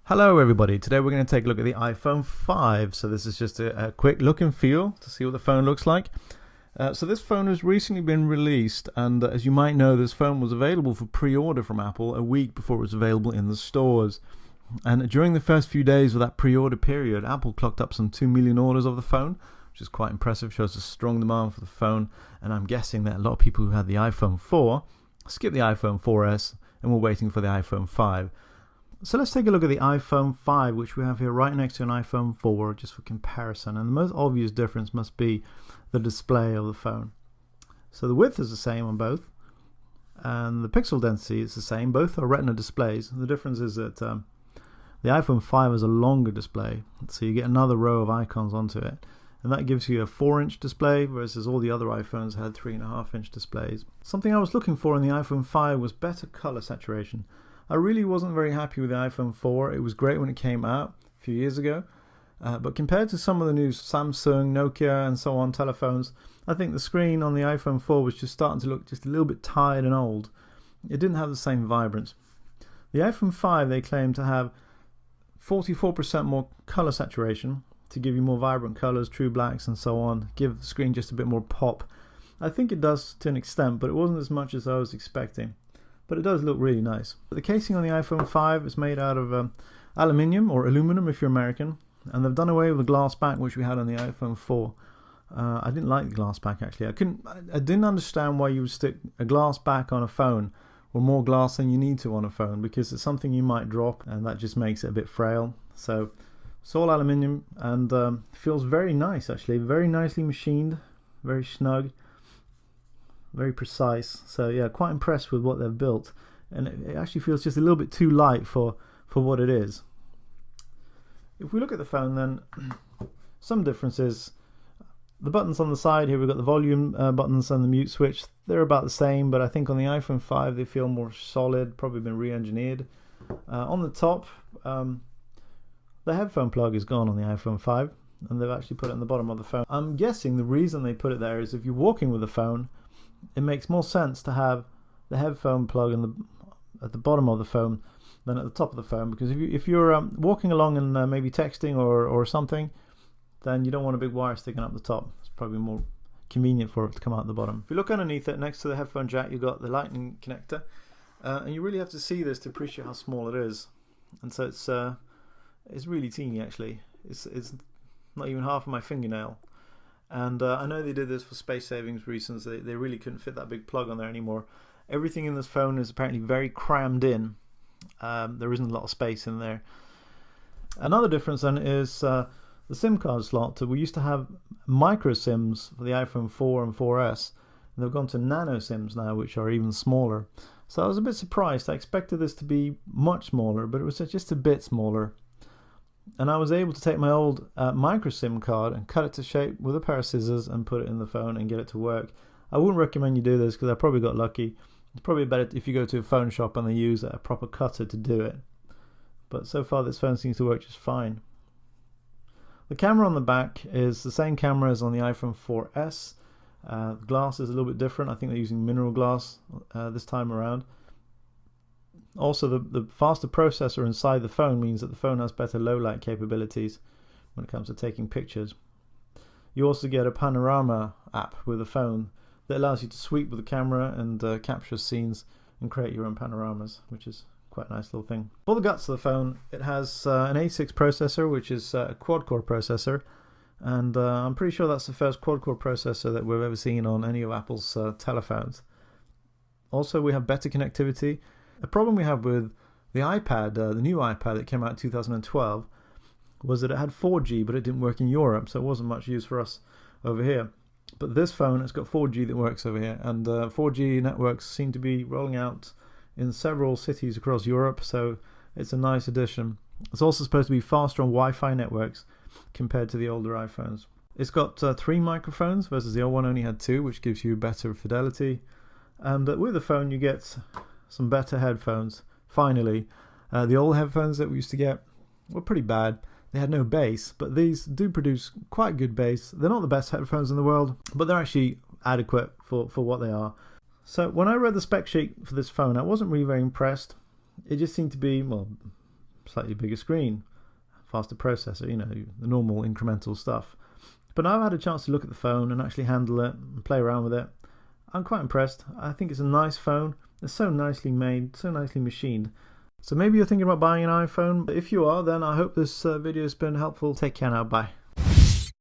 Hello everybody, today we're going to take a look at the iPhone 5. So this is just a quick look and feel to see what the phone looks like. So this phone has recently been released, and as you might know, this phone was available for pre-order from Apple a week before it was available in the stores. And during the first few days of that pre-order period, Apple clocked up some 2 million orders of the phone, which is quite impressive, shows a strong demand for the phone. And I'm guessing that a lot of people who had the iPhone 4 skipped the iPhone 4S and were waiting for the iPhone 5. So let's take a look at the iPhone 5, which we have here right next to an iPhone 4, just for comparison. And the most obvious difference must be the display of the phone. So the width is the same on both, and the pixel density is the same. Both are Retina displays. The difference is that the iPhone 5 has a longer display, so you get another row of icons onto it. And that gives you a 4-inch display, versus all the other iPhones had 3.5-inch displays. Something I was looking for in the iPhone 5 was better color saturation. I really wasn't very happy with the iPhone 4. It was great when it came out a few years ago, but compared to some of the new Samsung, Nokia and so on telephones, I think the screen on the iPhone 4 was just starting to look just a little bit tired and old. It didn't have the same vibrance. The iPhone 5, they claim to have 44% more color saturation to give you more vibrant colors, true blacks and so on, give the screen just a bit more pop. I think it does to an extent, but it wasn't as much as I was expecting. But it does look really nice. The casing on the iPhone 5 is made out of aluminium, or aluminum if you're American, and they've done away with the glass back which we had on the iPhone 4. I didn't like the glass back actually. I didn't understand why you would stick a glass back on a phone, or more glass than you need to on a phone, because it's something you might drop and that just makes it a bit frail. So it's all aluminium and feels very nice actually, very nicely machined, very snug. Very precise. So yeah, quite impressed with what they've built, and it actually feels just a little bit too light for what it is. If we look at the phone, then some differences. The buttons on the side here, we've got the volume buttons and the mute switch. They're about the same, but I think on the iPhone 5 they feel more solid, probably been re-engineered. On the top, the headphone plug is gone on the iPhone 5, and they've actually put it on the bottom of the phone. I'm guessing the reason they put it there is if you're walking with the phone, it makes more sense to have the headphone plug at the bottom of the phone than at the top of the phone, because if you're walking along and maybe texting or something, then you don't want a big wire sticking up the top. It's probably more convenient for it to come out the bottom. If you look underneath it, next to the headphone jack, you've got the lightning connector, and you really have to see this to appreciate how small it is. And so it's really teeny actually. It's not even half of my fingernail. And I know they did this for space savings reasons. They really couldn't fit that big plug on there anymore. Everything in this phone is apparently very crammed in. There isn't a lot of space in there. Another difference then is the SIM card slot. We used to have micro SIMs for the iPhone 4 and 4S. And they've gone to nano SIMs now, which are even smaller. So I was a bit surprised. I expected this to be much smaller, but it was just a bit smaller. And I was able to take my old micro SIM card and cut it to shape with a pair of scissors and put it in the phone and get it to work. I wouldn't recommend you do this because I probably got lucky. It's probably better if you go to a phone shop and they use a proper cutter to do it. But so far this phone seems to work just fine. The camera on the back is the same camera as on the iPhone 4S. The glass is a little bit different. I think they're using mineral glass this time around. Also, the faster processor inside the phone means that the phone has better low light capabilities when it comes to taking pictures. You also get a panorama app with the phone that allows you to sweep with the camera and capture scenes and create your own panoramas, which is quite a nice little thing. For the guts of the phone, it has an A6 processor, which is a quad-core processor, and I'm pretty sure that's the first quad-core processor that we've ever seen on any of Apple's telephones. Also, we have better connectivity. The problem we have with the iPad, the new iPad that came out in 2012, was that it had 4G, but it didn't work in Europe, so it wasn't much use for us over here. But this phone has got 4G that works over here, and 4G networks seem to be rolling out in several cities across Europe, so it's a nice addition. It's also supposed to be faster on Wi-Fi networks compared to the older iPhones. It's got 3 microphones versus the old one only had 2, which gives you better fidelity. And with the phone you get some better headphones. Finally, the old headphones that we used to get were pretty bad. They had no bass, but these do produce quite good bass. They're not the best headphones in the world, but they're actually adequate for what they are. So when I read the spec sheet for this phone, I wasn't really very impressed. It just seemed to be, well, slightly bigger screen, faster processor, you know, the normal incremental stuff. But now I've had a chance to look at the phone and actually handle it and play around with it. I'm quite impressed. I think it's a nice phone. It's so nicely made, so nicely machined. So maybe you're thinking about buying an iPhone. If you are, then I hope this video has been helpful. Take care now. Bye.